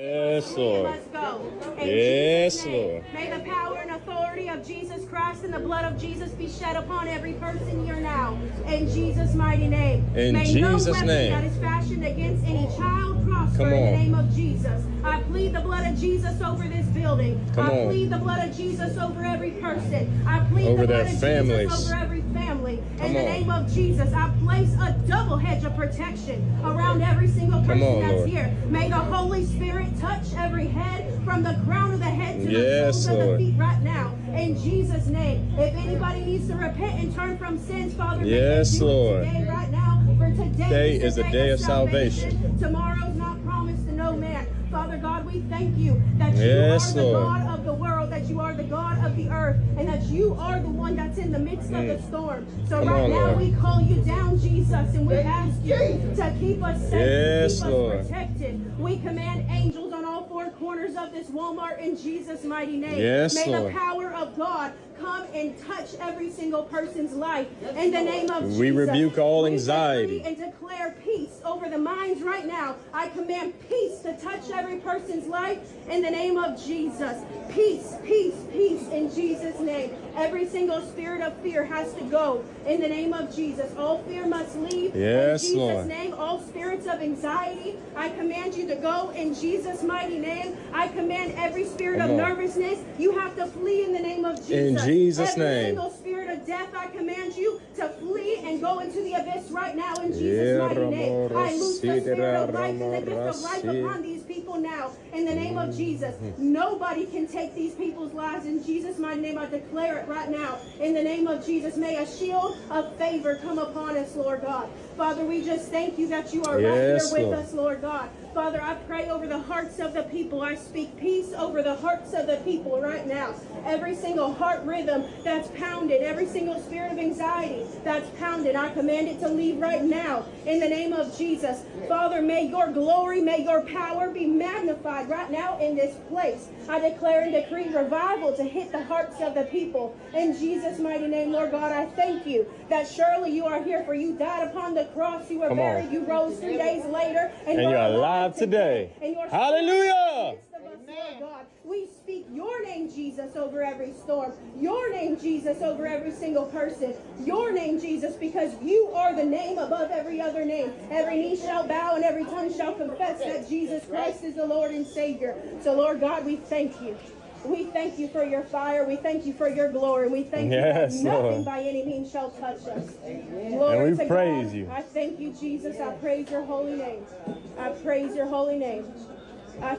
Yes, Lord. Let's go. Yes, Lord. May the power and authority of Jesus Christ and the blood of Jesus be shed upon every person here now. In Jesus' mighty name. In May Jesus' no weapon name. that is fashioned against any child prosper Come in the on. name of Jesus. I plead the blood of Jesus over this building. Come I on. plead the blood of Jesus over every person. I plead Over the blood their of families. Jesus over every family. Come In the on. name of Jesus, I place a double hedge of protection around every single person on, that's Lord. here. May the Holy Spirit touch every head from the crown of the head to Yes, the soles of the Lord. feet right now. In Jesus' name. If anybody needs to repent and turn from sins, Father, Yes, may they do Lord. it today, right now. For today Today is the day of salvation. Tomorrow's not promised to no man. Father God, we thank you that Yes, you are the Lord. God of the world, that you are the God of the earth, and that you are the one that's in the midst of the storm. So Come right on, now Lord. we call you down, Jesus, and we ask you to keep us safe, Yes, to keep Lord. us protected. We command angels on all four corners of this Walmart in Jesus' mighty name. Yes, May Lord. the power of God come and touch every single person's life in the name of Jesus. We rebuke all We anxiety. decree and declare peace over the minds right now. I command peace to touch every person's life in the name of Jesus. Peace, peace, peace in Jesus' name. Every single spirit of fear has to go in the name of Jesus. All fear must leave Yes, in Jesus' Lord. name. All spirits of anxiety, I command you to go in Jesus' mighty name. I command every spirit Come of on. nervousness, you have to flee in the name of Jesus. In Jesus' every name. single spirit of death, I command you to flee and go into the abyss right now in Jesus' Yeah, mighty name. I loose the spirit of life and the Ramo, gift of life Rasi. upon these people now in the name of Jesus. Nobody can take these people's lives in Jesus' mighty name. I declare it right now in the name of Jesus. May a shield of favor come upon us, Lord God. Father, we just thank you that you are Yes, right here with Lord. us, Lord God. Father, I pray over the hearts of the people. I speak peace over the hearts of the people right now. Every single heart rhythm that's pounded, every single spirit of anxiety that's pounded, I command it to leave right now in the name of Jesus. Father, may your glory, may your power be magnified right now in this place. I declare and decree revival to hit the hearts of the people. In Jesus' mighty name, Lord God, I thank you that surely you are here, for you died upon the cross, you were Come on. buried, you rose 3 days later, And you're alive today. And you're Hallelujah. Lord God, we speak your name, Jesus, over every storm. Your name, Jesus, over every single person. Your name, Jesus, because you are the name above every other name. Every knee shall bow and every tongue shall confess that Jesus Christ is the Lord and Savior. So, Lord God, we thank you. We thank you for your fire. We thank you for your glory. We thank Yes, you that nothing Lord. by any means shall touch us. And Glory we to praise God. you. I thank you, Jesus. I praise your holy name. I praise your holy name.